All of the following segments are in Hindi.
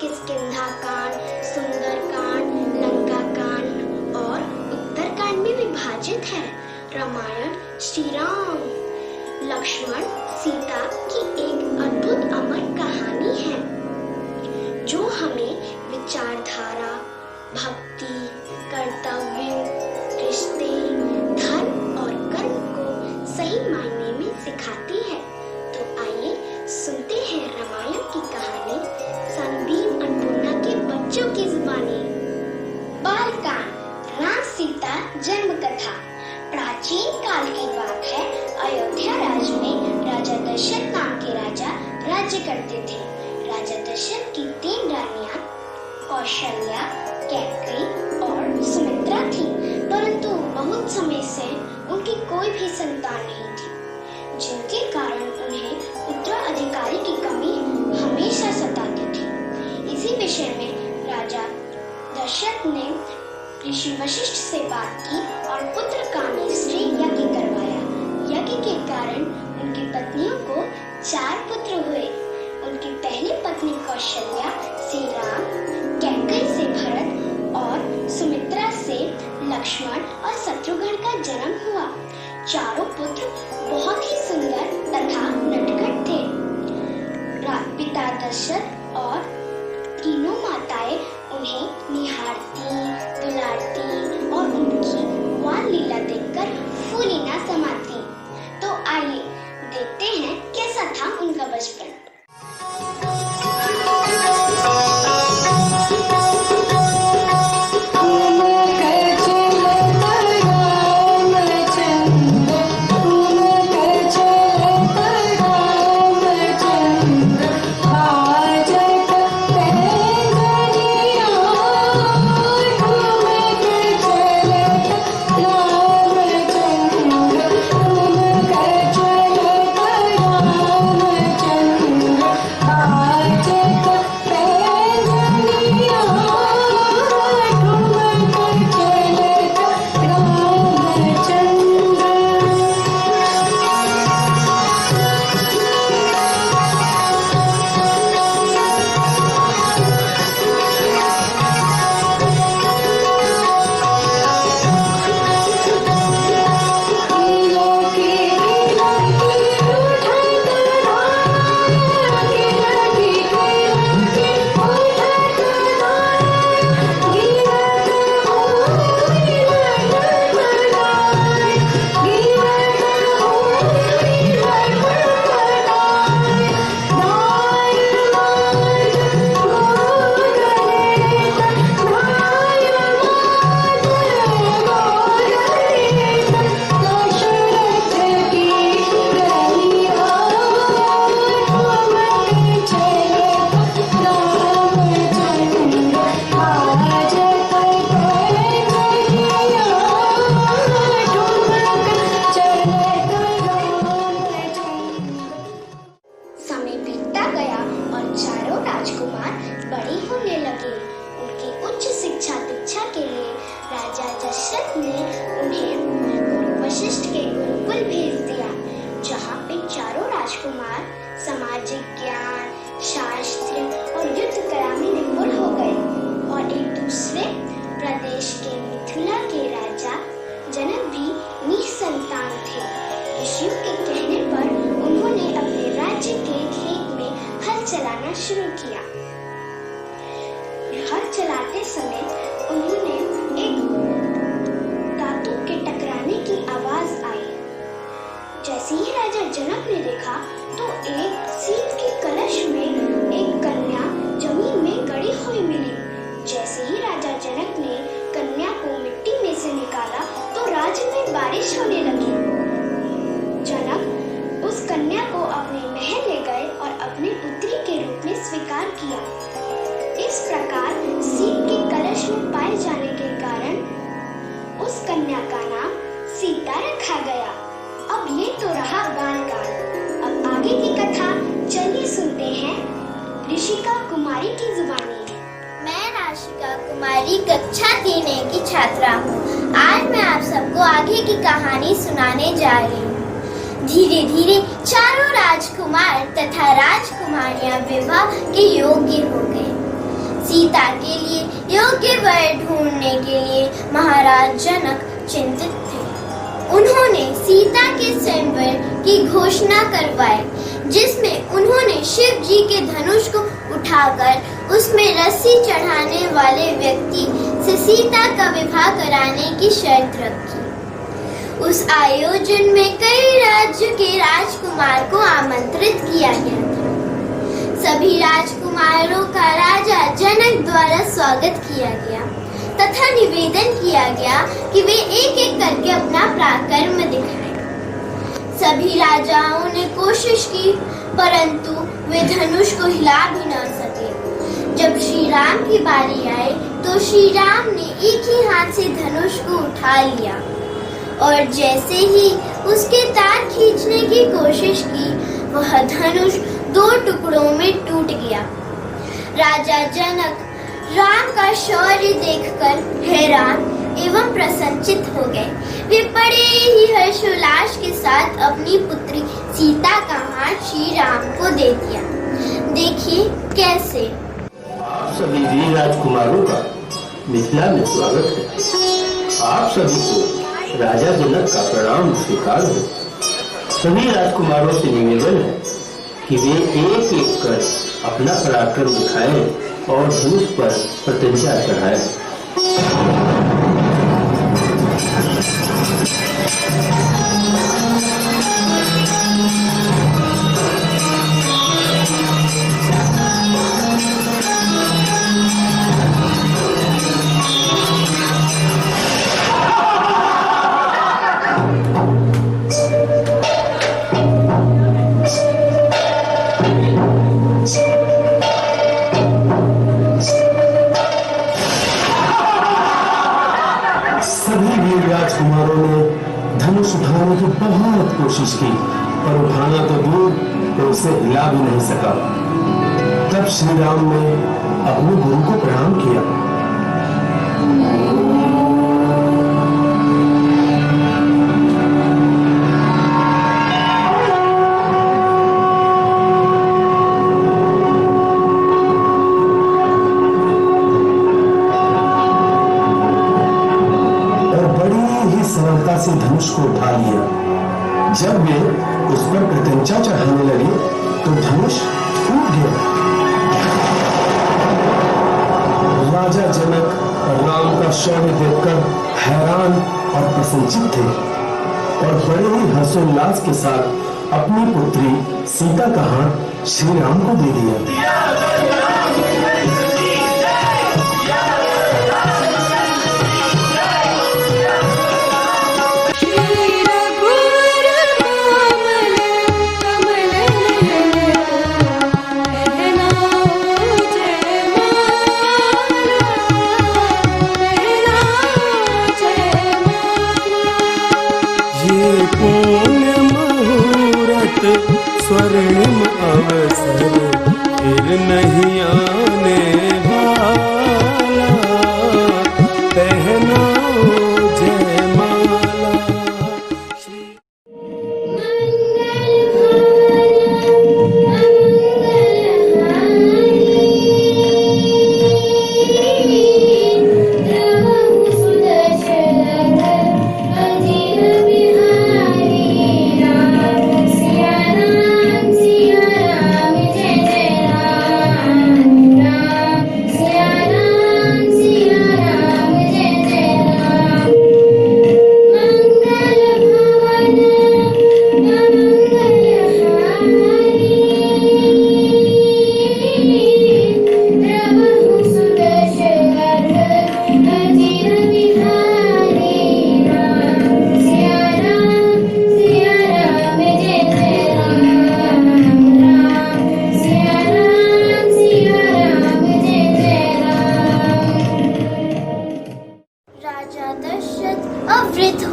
किष्किंधा कांड, सुंदर कांड, लंका कांड और उत्तर कांड में विभाजित है। रामायण श्री राम, लक्ष्मण, सीता की एक अद्भुत अमर कहानी है जो हमें विचारधारा, भक्ति, कर्तव्य, रिश्ते, धर्म और कर्म को सही मायने में सिखाती है। तो आइए सुनते हैं रामायण की कहानी सनबीन अन्नपूर्णा के बच्चों की जुबानी। बालकांड, राम सीता जन्म कथा। प्राचीन काल की बात है। अयोध्या राज्य में राजा दशरथ नाम के राजा राज्य करते थे। राजा दशरथ की 3 रानियां कौशल्या, कैकेयी और सुमित्रा थी, परंतु बहुत समय से उनकी कोई भी संतान नहीं थी, जिनके कारण उन्हें उत्तराधिकारी की कमी हमेशा सताती थी। इसी विषय में राजा दशरथ ने ऋषि वशिष्ठ से बात की और पुत्र कामी श्री यज्ञ करवाया। यज्ञ के कारण उनकी पत्नियों को 4 पुत्र हुए। उनकी पहली पत्नी कौशल्या से राम, कैकेयी से भरत और सुमित्रा से लक्ष्मण और शत्रुघ्न का जन्म हुआ। चारों पुत्र बहुत ही सुंदर तथा नटखट थे। पिता दशरथ और तीनों माताएं उन्हें निहारती, दुलारती और उनकी बाल लीला देखकर फूली न समाती। तो आइए देखते हैं कैसा था उनका बचपन। सामाजिक ज्ञान, शास्त्र और युद्ध कला में निपुण हो गए और एक दूसरे प्रदेश के मिथिला के राजा जनक भी निसंतान थे। ऋषियों के कहने पर उन्होंने अपने राज्य के खेत में हल चलाना शुरू किया। हल चलाते समय उन्होंने एक धातु के टकराने की आवाज आई। जैसे ही राजा जनक ने देखा तो एक सीत के कलश में एक कन्या जमीन में गड़ी हुई मिली। जैसे ही राजा जनक ने कन्या को मिट्टी में से निकाला तो राज्य में बारिश होने लगी। जनक उस कन्या को अपने महल ले गए और अपनी पुत्री के रूप में स्वीकार किया। इस प्रकार सीत के कलश में पाए जाने के कारण उस कन्या का नाम सीता रखा गया। अब ये तो रहा बालकांड। अब आगे की कथा चलिए सुनते हैं ऋषिका कुमारी की जुबानी। मैं राशिका कुमारी कक्षा 3 की छात्रा हूँ। आज मैं आप सबको आगे की कहानी सुनाने जा रही हूँ। धीरे धीरे चारों राजकुमार तथा राजकुमारियां विवाह के योग्य हो गए। सीता के लिए योग्य वर ढूंढने के लिए महाराज जनक चिंतित थे। उन्होंने सीता के स्वयंवर की घोषणा करवाई, जिसमें उन्होंने शिव जी के धनुष को उठाकर उसमें रस्सी चढ़ाने वाले व्यक्ति से सीता का विवाह कराने की शर्त रखी। उस आयोजन में कई राज्य के राजकुमार को आमंत्रित किया गया था। सभी राजकुमारों का राजा जनक द्वारा स्वागत किया गया तथा निवेदन किया गया कि वे एक एक करके अपना पराक्रम दिखाएं। सभी राजाओं ने कोशिश की, परंतु वे धनुष को हिला भी न सके। जब श्री राम की बारी आई तो श्री राम ने एक ही हाथ से धनुष को उठा लिया और जैसे ही उसके तार खींचने की कोशिश की, वह धनुष 2 टुकड़ों में टूट गया। राजा जनक राम का शौर्य देखकर हैरान एवं प्रसन्नचित्त हो गए। वे बड़े ही हर्षोल्लास के साथ अपनी पुत्री सीता का हाथ श्री राम को दे दिया। देखिए कैसे। आप सभी वीर राजकुमारों का मिथिला में स्वागत है। आप सभी को राजा जनक का प्रणाम स्वीकार हो। सभी राजकुमारों से निवेदन है कि वे एक एक कर अपना पराक्रम दिखाएं और धनुष पर प्रतिज्ञा चढ़ाएं। राजकुमारों ने धनुष उठाने की बहुत कोशिश की, पर उठाना तो दूर तो उसे हिला भी नहीं सका। तब श्री राम ने अपने गुरु को प्रणाम किया। सरलता से धनुष को उठा लिया। जब वे उस पर प्रत्यंचा चढ़ाने लगे तो धनुष टूट गया। राजा जनक राम का शौर्य देखकर हैरान और प्रसन्नचित्त थे और बड़े ही हर्षोल्लास के साथ अपनी पुत्री सीता का हाथ श्री राम को दे दिया। पुण्य मुहूर्त स्वर्णिम अवसर फिर नहीं आने वाला, पहनाओ जयमाला।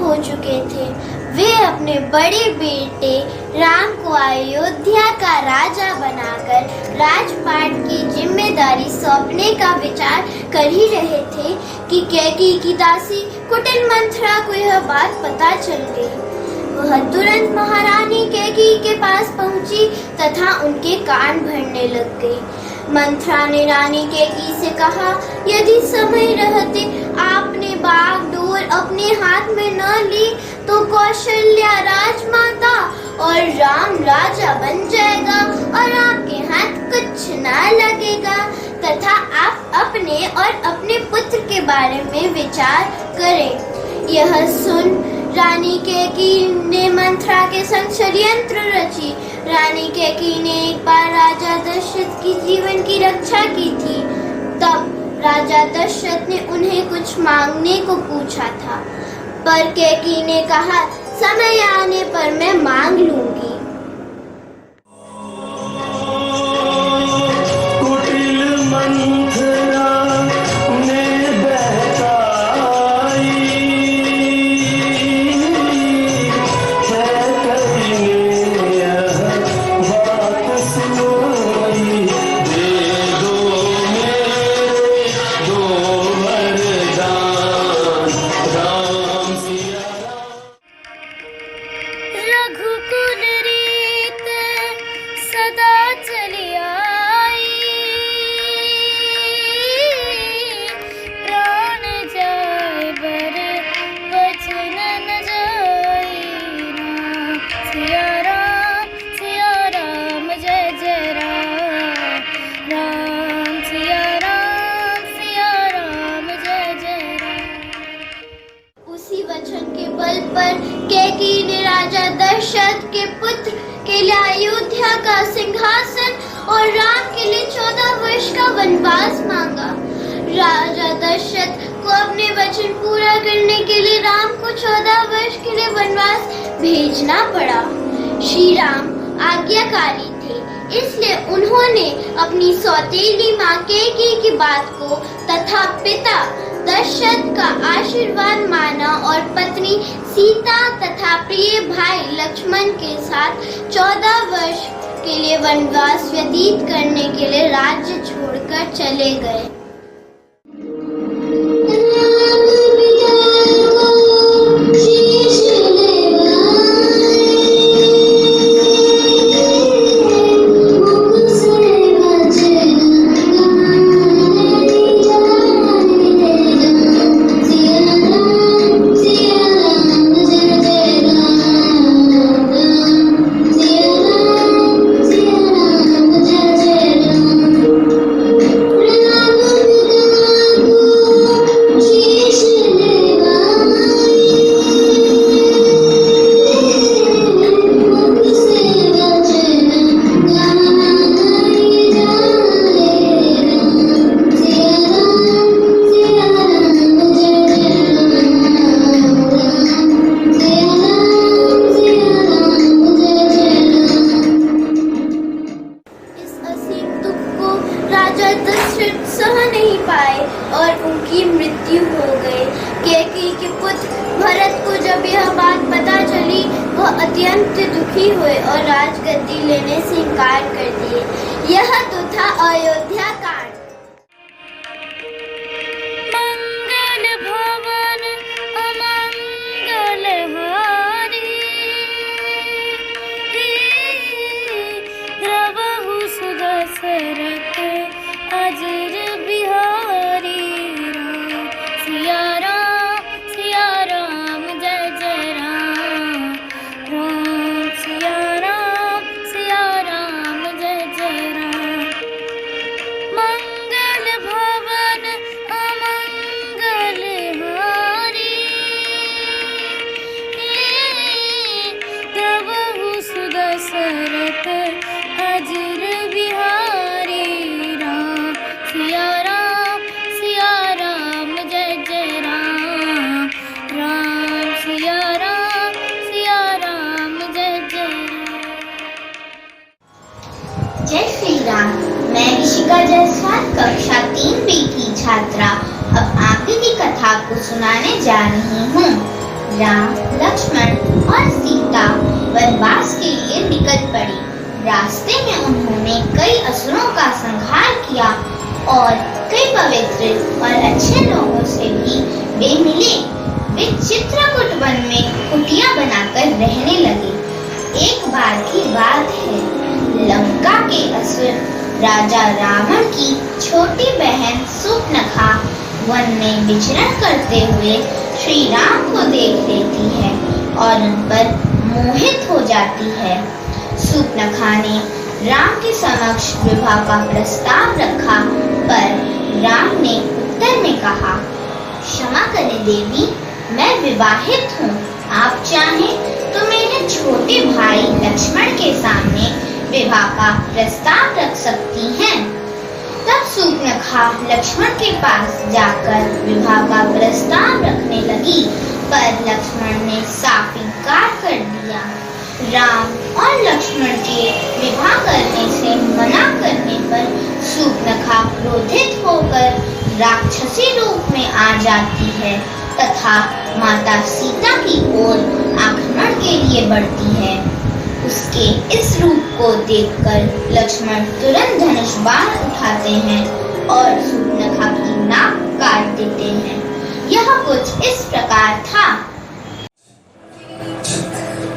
हो चुके थे। वे अपने बड़े बेटे राम को अयोध्या का राजा बनाकर राजपाट की जिम्मेदारी सौंपने का विचार कर ही रहे थे कि कैकेयी की दासी कुटिल मंथरा को यह बात पता चल गई। वह तुरंत महारानी कैकेयी के पास पहुंची तथा उनके कान भरने लग गई। मंथरा ने रानी केकई से कहा, यदि समय रहते आपने बागडोर अपने हाथ में न ली तो कौशल्या राजमाता और राम राजा बन जाएगा और आपके हाथ कुछ ना लगेगा, तथा आप अपने और अपने पुत्र के बारे में विचार करें। यह सुन रानी केकई ने मंथरा के संग षड्यंत्र रची। रानी केकई ने एक बार राजा दशरथ की जीवन की रक्षा की थी। तब राजा दशरथ ने उन्हें कुछ मांगने को पूछा था, पर केकई ने कहा, समय आने पर मैं मांग लूंगी। कुटिल मंथरा ने बहकाई, कैकई ने यह बात सुनाई, दे दो मेरे दो वरदान, राम सिया रघुकुल रीत सदा चली आई, प्राण जाए बर बचन न जाई, सिया राम जय जय राम, राम सिया राम जय जय राम। उसी वचन के बल पर केकई ने राजा दशरथ के पुत्र के लिए अयोध्या का सिंहासन और राम के लिए 14 वर्ष का वनवास मांगा। राजा दशरथ को अपने वचन पूरा करने के लिए राम को 14 वर्ष के लिए वनवास भेजना पड़ा। श्री राम आज्ञाकारी थे, इसलिए उन्होंने अपनी सौतेली माँ केकई की बात को तथा पिता दशरथ का आशीर्वाद माना और पत्नी सीता तथा प्रिय भाई लक्ष्मण के साथ 14 वर्ष के लिए वनवास व्यतीत करने के लिए राज्य छोड़कर चले गए। अत्यंत दुखी हुए और राजगद्दी लेने से इनकार कर दिए। यह तो था अयोध्या कांड। मंगल भवन अमंगल हारी, द्रवहु सुदशरथ अजर बिहारी, सिया राम जय जय राम, राम सिया राम जय जय राम। मंगल भवन अमंगल हारी, द्रवहु सुदशरथ अजर बिहारी, राम सिया राम जय जय राम, राम सिया राम जय जय राम। जय श्री राम। मैं ऋषिका जायसवाल कक्षा 3B की छात्रा अब आगे की कथा को सुनाने जा रही हूँ। राम, लक्ष्मण और सीता वनवास के लिए निकल पड़े। रास्ते में उन्होंने कई असुरों का संहार किया और कई पवित्र और अच्छे लोगों से भी वे मिले। वे चित्रकूट वन में कुटिया बनाकर रहने लगे। एक बार की बात है, लंका के असुर राजा रावण की छोटी बहन शूर्पणखा वन में विचरण करते हुए श्री राम को देख लेती है और उन पर मोहित हो जाती है। शूर्पणखा ने राम के समक्ष विवाह का प्रस्ताव रखा, पर राम ने उत्तर में कहा, क्षमा करें देवी, मैं विवाहित हूँ। आप चाहें तो मेरे छोटे भाई लक्ष्मण के सामने विवाह का प्रस्ताव रख सकती हैं। तब शूर्पणखा लक्ष्मण के पास जाकर विवाह का प्रस्ताव रखने लगी, पर लक्ष्मण ने साफ इनकार कर दिया। राम और लक्ष्मण के विवाह करने से मना करने पर शूर्पणखा क्रोधित होकर राक्षसी रूप में आ जाती है तथा माता सीता की ओर आक्रमण के लिए बढ़ती है। उसके इस रूप को देखकर लक्ष्मण तुरंत धनुष बाण उठाते हैं और शूर्पणखा की नाक काट देते हैं। यह कुछ इस प्रकार था।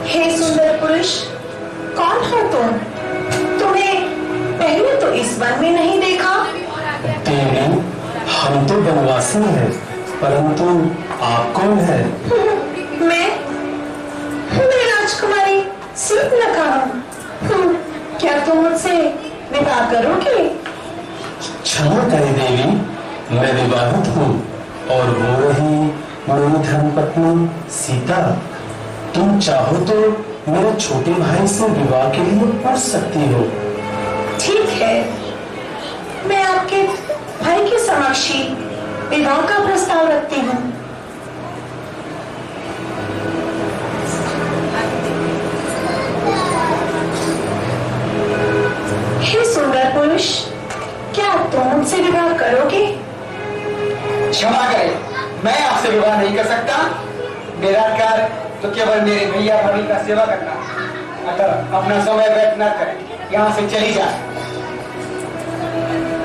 हे सुंदर पुरुष, कौन हो तुम? तुम्हें पहले तो इस वन में नहीं देखा। देवी, हम तो वनवासी हैं, परंतु आप कौन हैं? मैं राजकुमारी शूर्पणखा हूँ। क्या तुम मुझसे विवाह करोगे? क्षमा करें देवी, मैं विवाहित हूँ और वो रही मेरी धर्मपत्नी सीता। तुम चाहो तो मेरे छोटे भाई से विवाह के लिए पूछ सकती हो। ठीक है, मैं आपके भाई के समक्ष ही विवाह का प्रस्ताव रखती हूँ। हे सुंदर पुरुष, क्या तुम मुझसे विवाह करोगे? क्षमा करें, मैं आपसे विवाह नहीं कर सकता। मेरा कार्य तो केवल मेरे भैया भाभी का सेवा करना, अतः अपना समय व्यर्थ न करें, यहाँ से चली जाए।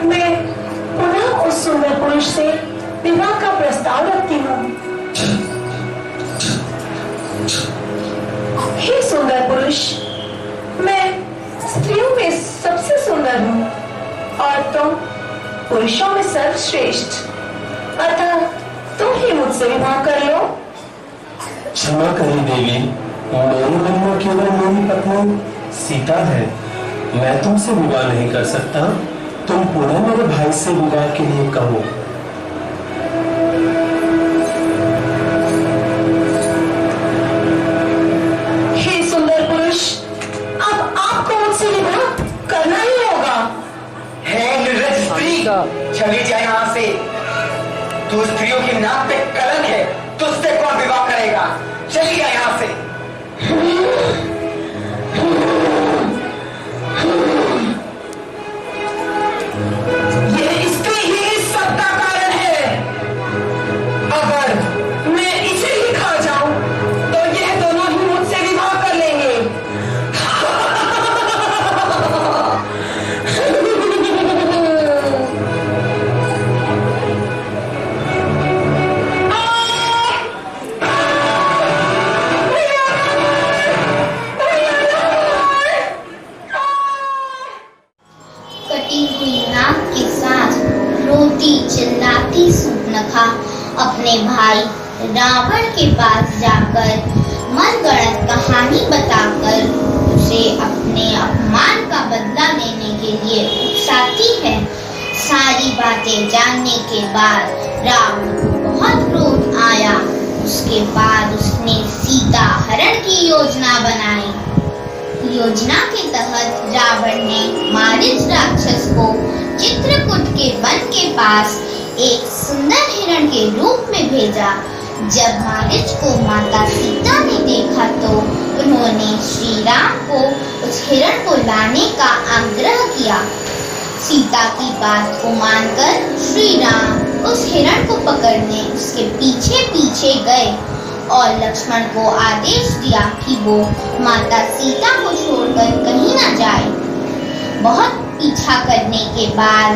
मैं पुनः उस सुंदर पुरुष से विवाह का प्रस्ताव रखती हूँ। हे सुंदर पुरुष, मैं स्त्रियों में सबसे सुंदर हूँ और तुम पुरुषों में सर्वश्रेष्ठ, अतः तुम ही मुझसे विवाह कर लो। क्षमा करें देवी, मेरे मन में केवल मेरी पत्नी सीता है। मैं तुमसे विवाह नहीं कर सकता। तुम पुनः मेरे भाई से विवाह के लिए कहो। हे सुंदर पुरुष, अब आपको मुझसे विवाह करना ही होगा। हे निर्लज्ज स्त्री, चली जाए यहाँ से। तू स्त्रियों की नाक पे कलंक है, तुझसे कौन विवाह करेगा? चली जाए यहाँ से। ये स्त्री ही इस सब का कारण है। अगर मैं इसे ही खा जाऊं तो यह दोनों ही मुझसे विवाह कर लेंगे। कटी हुई नाक के साथ रोती चिल्लाती शूर्पणखा अपने भाई रावण के पास जाकर मनगढ़ंत कहानी बताकर उसे अपने अपमान का बदला लेने के लिए उकसाती है। सारी बातें जानने के बाद रावण को बहुत क्रोध आया। उसके बाद उसने सीता हरण की योजना बनाई। योजना के तहत रावण ने मारीच राक्षस को चित्रकूट के वन के पास एक सुंदर हिरण के रूप में भेजा। जब मारीच को माता सीता ने देखा तो उन्होंने श्री राम को उस हिरण को लाने का आग्रह किया। सीता की बात को मानकर श्री राम उस हिरण को पकड़ने उसके पीछे पीछे गए और लक्ष्मण को आदेश दिया कि वो माता सीता को छोड़कर कहीं न जाए। बहुत पीछा करने के बाद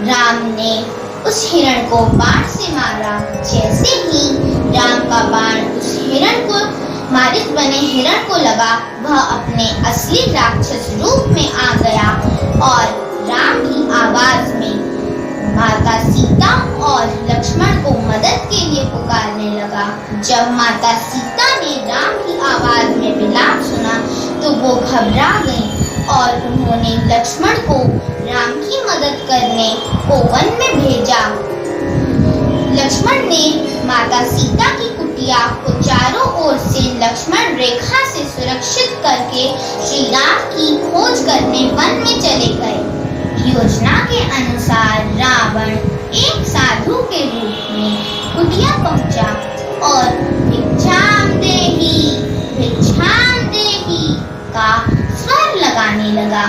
राम ने उस हिरण को बाण से मारा। जैसे ही राम का बाण उस हिरण को मारिच बने हिरण को लगा, वह अपने असली राक्षस रूप में आ गया और राम जब माता सीता ने राम की आवाज में विलाप सुना तो वो घबरा गईं और उन्होंने लक्ष्मण को राम की मदद करने को वन में भेजा। लक्ष्मण ने माता सीता की कुटिया को चारों ओर से लक्ष्मण रेखा से सुरक्षित करके श्री राम की खोज करने वन में चले गए। योजना के अनुसार रावण एक साधु के रूप में कुटिया पहुंचा और भिक्षाम देही का स्वर लगाने लगा।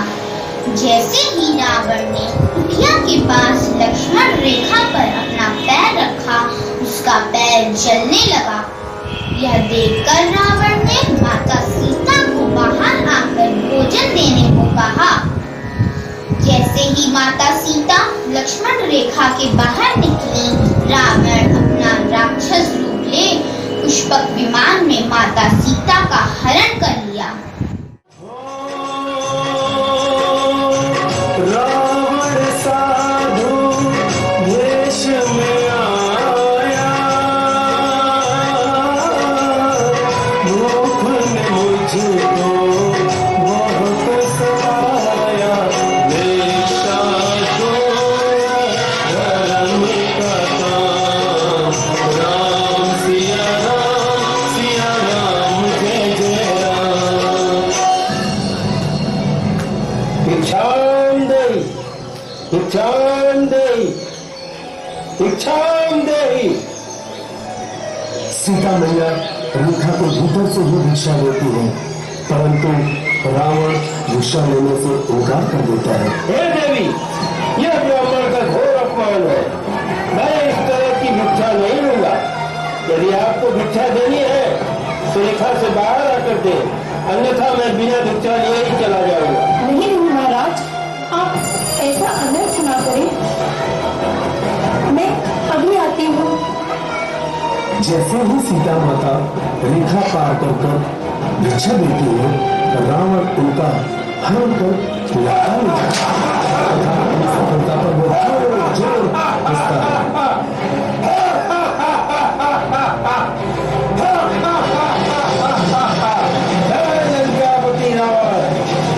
जैसे ही रावण ने कुटिया के पास लक्ष्मण रेखा पर अपना पैर रखा, उसका पैर जलने लगा। यह देखकर रावण ने माता सीता को बाहर आकर भोजन देने को कहा। जैसे ही माता सीता लक्ष्मण रेखा के बाहर निकली, रावण अपना राक्षस रूप ले पुष्पक विमान में माता सीता का हरण कर लिया। रावण साधु वेश में आया, मुख ने मुझको बहुत सताया, मेरा दोया धर्म का काम। राम सिया राम जय जय राम। भिक्षाम देहि। सीता मैया रेखा को भीतर से ही भिक्षा देती है, परंतु रावण भिक्षा लेने से इनकार कर देता है। हे देवी, यह ब्राह्मण का घोर अपमान है। मैं इस तरह की भिक्षा नहीं लूंगा। यदि आपको भिक्षा देनी है तो रेखा से बाहर आकर दे, अन्यथा मैं बिना भिक्षा लिए ही चला जाऊंगा। नहीं महाराज, आप ऐसा अनर्थ ना करें। मैं अभी आती हूँ। जैसे ही सीता माता रेखा पार कर भिक्षा देती है, रावण उनका हरण कर लड़का ले जाता है। सफलता पर वो जोर हंसता है। लंकापति रावण,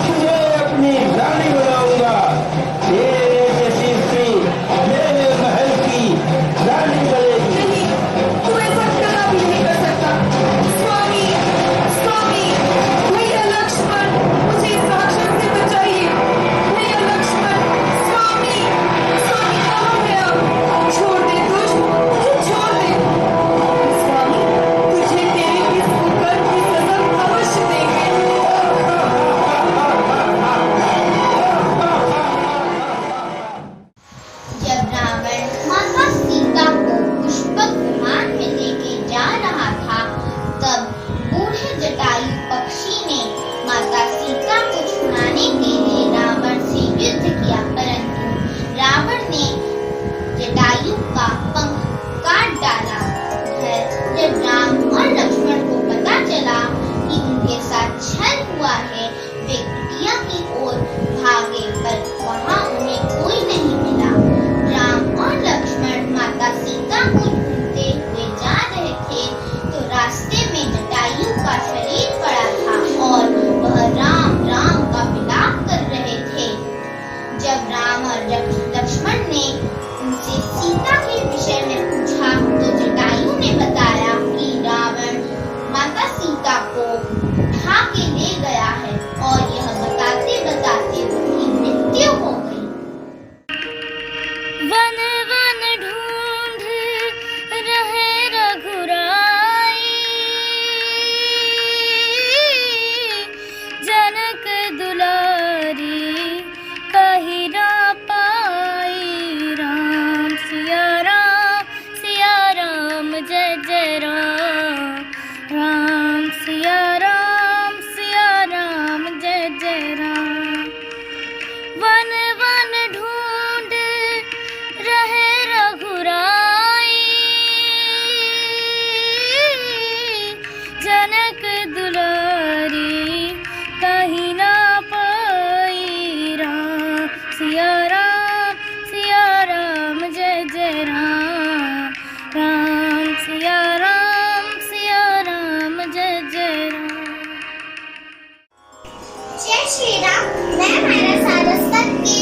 तुझे अपनी रानी बनाऊंगा। तेरे जैसी स्त्री मेरे महल की रानी बनेगी। तू ऐसा कभी नहीं कर सकता। स्वामी, स्वामी, भैया लक्ष्मण, मुझे इस राक्षस से बचाइए। भैया लक्ष्मण, स्वामी, स्वामी कहाँ है आप? छोड़ दे दुष्ट, मुझे छोड़ दे। स्वामी, तुझे तेरे इस कुकर्म की सजा अवश्य देंगे। जब रावण माता सीता को पुष्पक विमान में लेके जा रहा था, तब बूढ़े जटायु पक्षी ने माता सीता को छुड़ाने के लिए रावण से युद्ध किया, परंतु रावण ने जटायु का पंख काट डाला। जब राम और लक्ष्मण को पता चला कि उनके साथ छल हुआ है, वे कुटिया की ओर भागे, पर वहां उन्हें कोई नहीं मिला। राम और लक्ष्मण माता सीता को ढूंढते हुए जा रहे थे तो रास्ते में जटायु का शरीर पड़ा था और वह राम राम का विलाप कर रहे थे। जब राम और लक्ष्मण ने उनसे सीता के विषय में पूछा तो जटायु ने बताया कि रावण माता सीता को उठा के ले गया है और यह बताते बताते उनकी मृत्यु हो गई। वन वन ढूंढ रहे रघुराई, जनक दुलारी कही ना पाई। राम सिया राम जय जय राम। राम सिया राम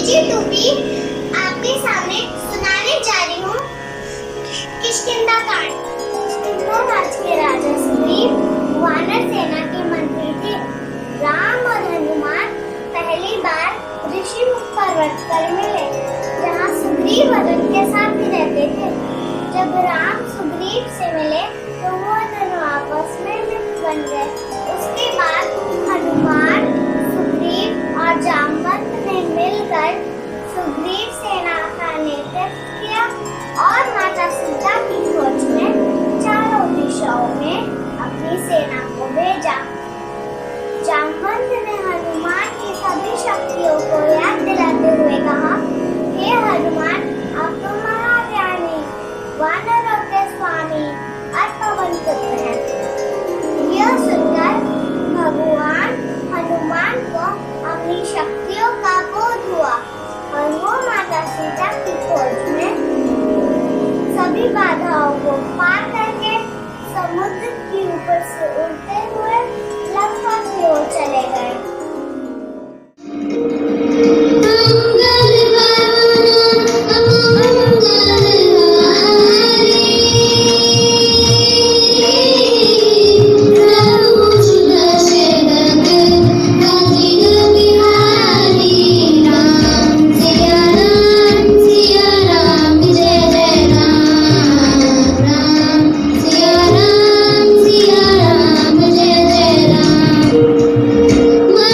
जी टूपी आपके सामने सुनाने जा रही हूँ किष्किंधा कांड। किष्किंधा राज के राजा सुग्रीव वानर सेना के मंत्री थे। राम और हनुमान पहली बार ऋषि मुख पर्वत पर मिले, जहाँ सुग्रीव और उनके साथ ही रहते थे। जब राम सुग्रीव से मिले तो वो दोनों आपस में मित्र बन गए। उसके बाद हनुमान, सुग्रीव और जामवंत ने मिलकर सुग्रीव सेना का नेतृत्व किया और माता सीता की खोज में चारों दिशाओं में अपनी सेना को भेजा। जामवंत ने हनुमान की सभी शक्तियों को याद दिलाते हुए कहा, हे हनुमान, आप तो महाज्ञानी, वानरों के स्वामी और पवन पुत्र हैं। यह सुनकर भगवान हनुमान को अपनी शक्तियों का बोध हुआ और वो माता सीता की खोज में सभी बाधाओं को पार करके समुद्र के ऊपर से उड़ते हुए लंका की ओर चले गए। My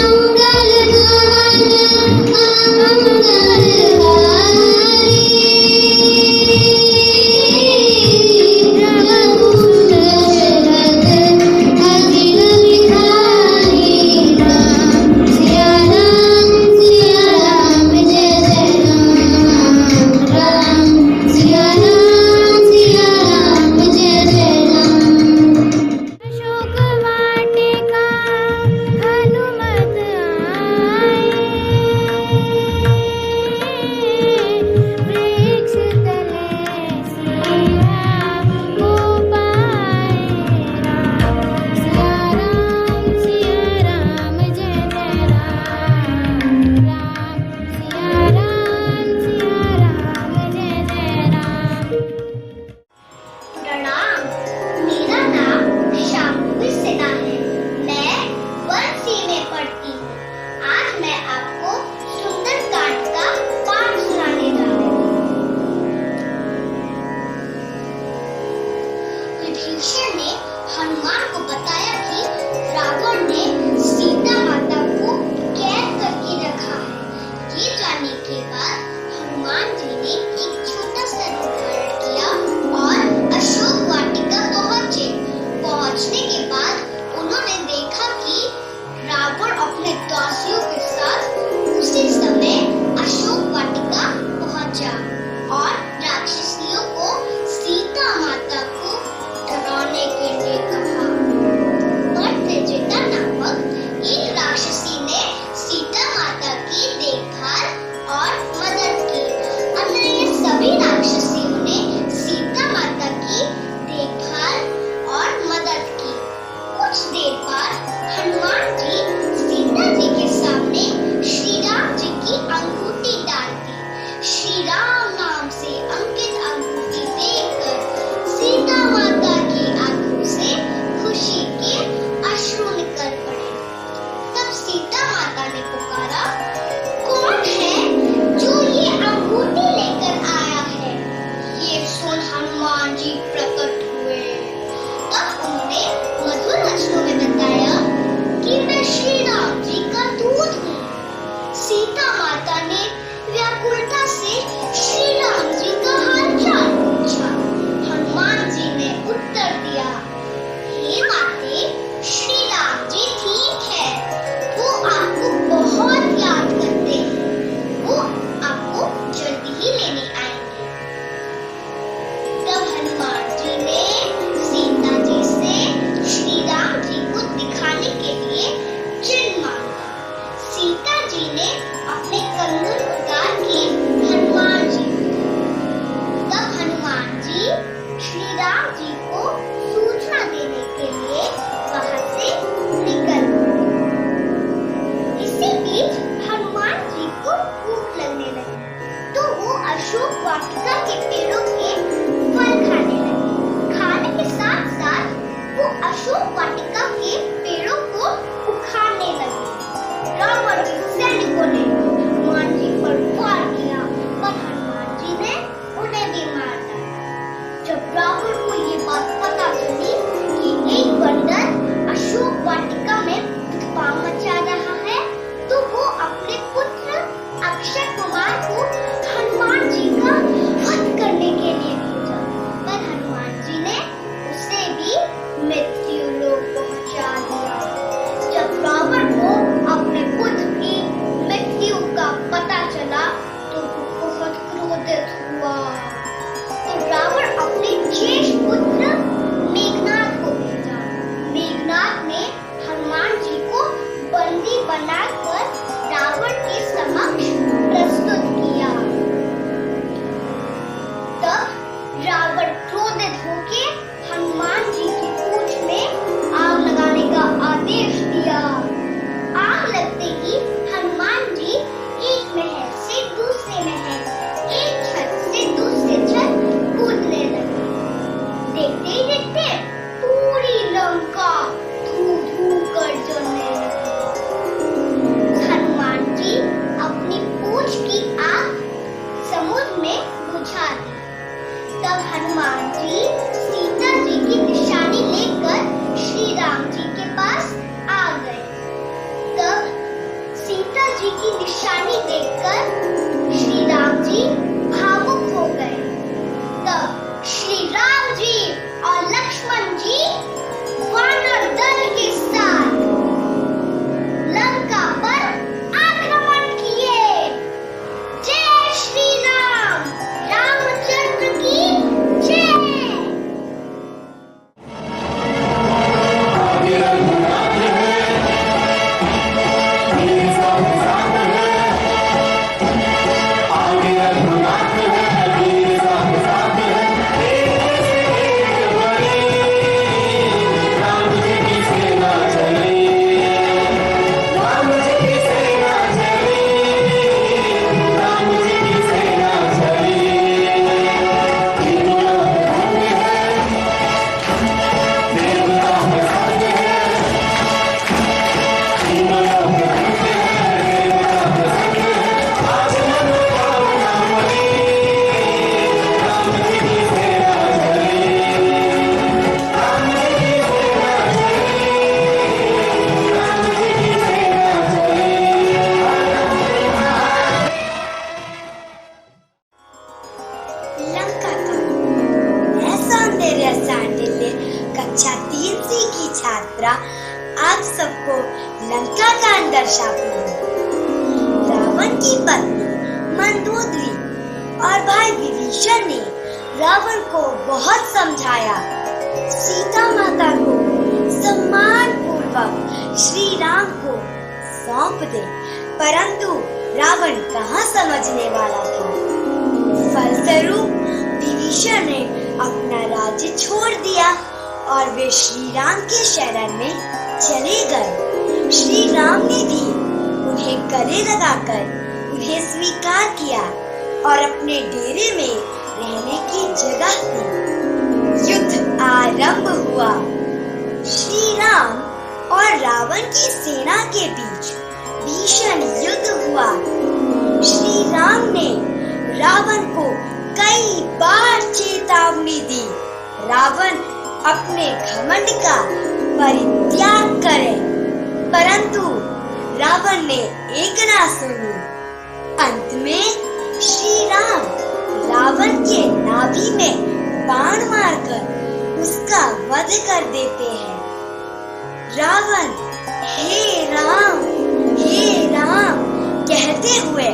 अशोक वाटिका के पेड़ों के फल खाने लगे। खाने के साथ साथ वो अशोक वाटिका के पेड़ों को उखाड़ने लगे। रावण के सैनिकों ने हनुमान जी पर वार किया, पर हनुमान जी ने उन्हें भी मार डाला। जब रावण को ये बात पता चली कि एक बंदर अशोक वाटिका में उत्पात मचा रहा है, तो वो अपने पुत्र अक्षय कुमार को हनुमान जी का वध करने के लिए भेजा, पर हनुमान जी ने उसे भी मृत्यु लोक पहुंचा दिया। जब रावण को अपने पुत्र की मृत्यु का पता चला तो वो बहुत क्रोधित हुआ। तो रावण अपने ज्येष्ठ पुत्र मेघनाद को भेजा। मेघनाद ने हनुमान जी को बंदी बनाकर रावण के समक्ष प्रस्तुत किया। तब रावण क्रोधित होकर हनुमान जी की पूंछ में आग लगाने का आदेश दिया। आग लगते ही हनुमान जी एक महल से दूसरे महल, एक छत से दूसरे छत कूदने लगे। देखते ही देखते पूरी लंका धू धू कर जलने लगी। हनुमान जी अपनी पूंछ की आग समुद्र में बुझा दी। तब हनुमान जी सीता जी की निशानी लेकर श्री राम जी के पास आ गए। तब सीता जी की निशानी देखकर श्री राम जी भावुक हो गए। तब श्री राम जी और लक्ष्मण जी वानर दल के साथ लंका पर आक्रमण किए। जय श्री राम, रामचंद्र की जय। लंका का मैं सौंदर्य सांडिल्य कक्षा 3C की छात्रा आप सबको लंका कांड दर्शाती हूँ। रावण की पत्नी मंदोदरी और भाई विभीषण ने रावण को बहुत समझाया। सीता माता को सम्मान पूर्वक श्री राम को सौंप दे, परंतु रावण कहाँ समझने वाला था। फलस्वरूप विभीषण ने अपना राज्य छोड़ दिया और वे श्री राम के शरण में चले गए। श्री राम ने भी उन्हें गले लगाकर उन्हें स्वीकार किया और अपने डेरे में रहने की जगह दी। युद्ध आरंभ हुआ। श्री राम और रावण की सेना के बीच भीषण युद्ध हुआ। श्री राम ने रावण को कई बार चेतावनी दी, रावण अपने घमंड का परित्याग करे, परंतु रावण ने एक ना सुनी। अंत में श्री राम रावण के नाभि में बाण मारकर उसका वध कर देते हैं। रावण हे राम कहते हुए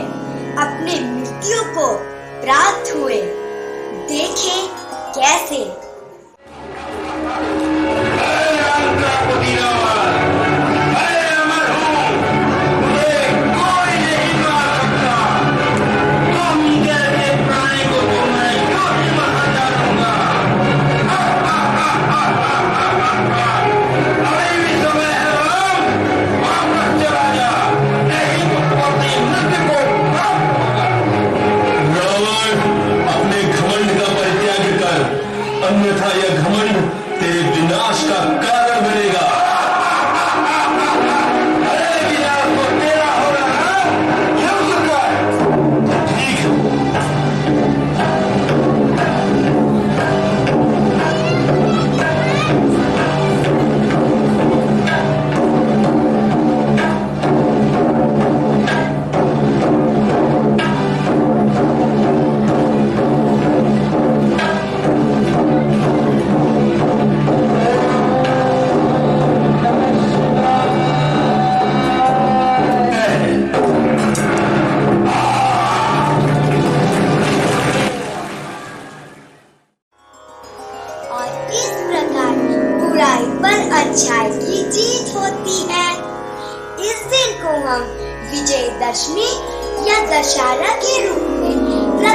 अपने मृत्यु को प्राप्त हुए। देखें कैसे। रावण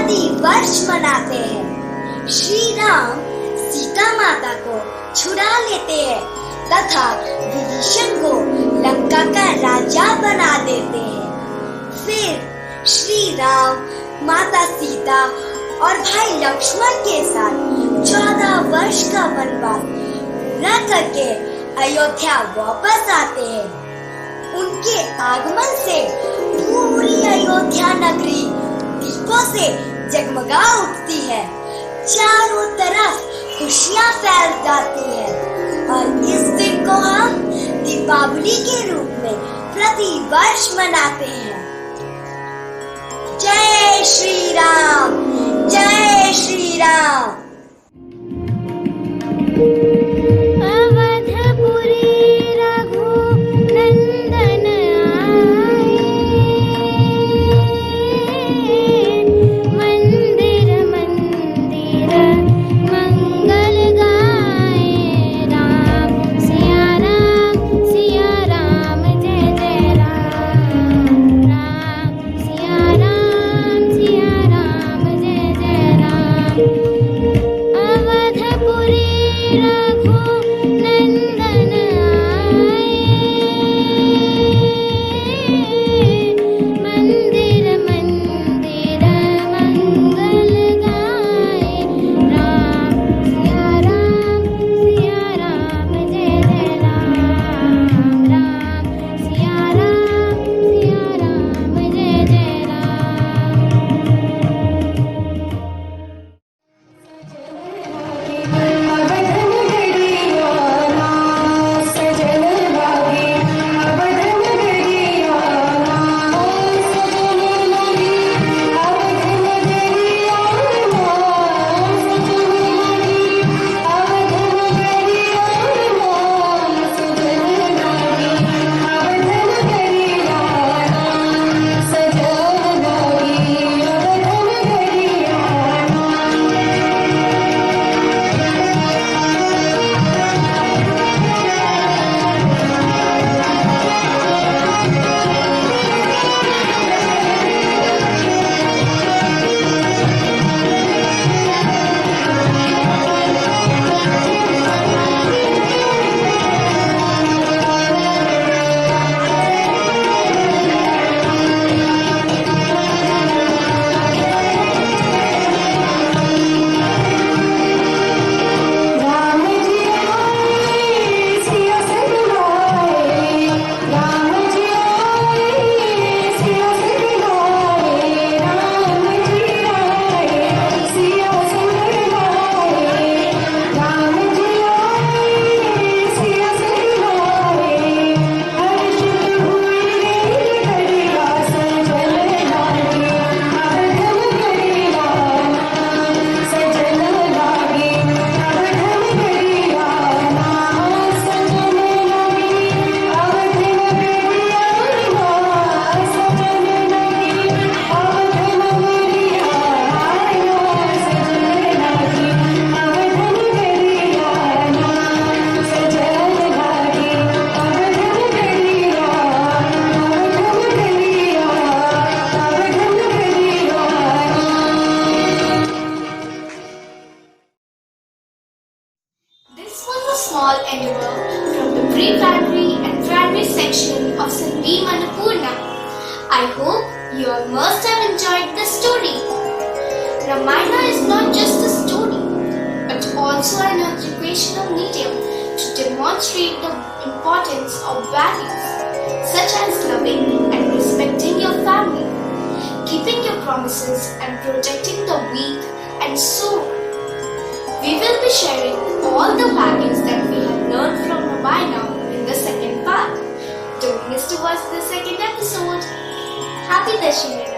प्रति वर्ष मनाते हैं। श्री राम सीता माता को छुड़ा लेते हैं तथा विभीषण को लंका का राजा बना देते हैं। फिर श्री राम माता सीता और भाई लक्ष्मण के साथ 14 वर्ष का वनवास पूरा करके अयोध्या वापस आते हैं। उनके आगमन से पूरी अयोध्या नगरी दीपों से जगमगा उठती है। चारों तरफ खुशियां फैल जाती हैं और इस दिन को हम दीपावली के रूप में प्रति वर्ष मनाते हैं। जय श्री राम, जय Shri Ram. small endeavor from the pre-primary and primary section of St. B. Manapurna. I hope you all must have enjoyed the story. Ramayana is not just a story, but also an educational medium to demonstrate the importance of values such as loving and respecting your family, keeping your promises and protecting the weak and so on. We will be sharing all the values that we have learned from Ramayana in the second part. Don't miss to watch the second episode. Happy Dashera!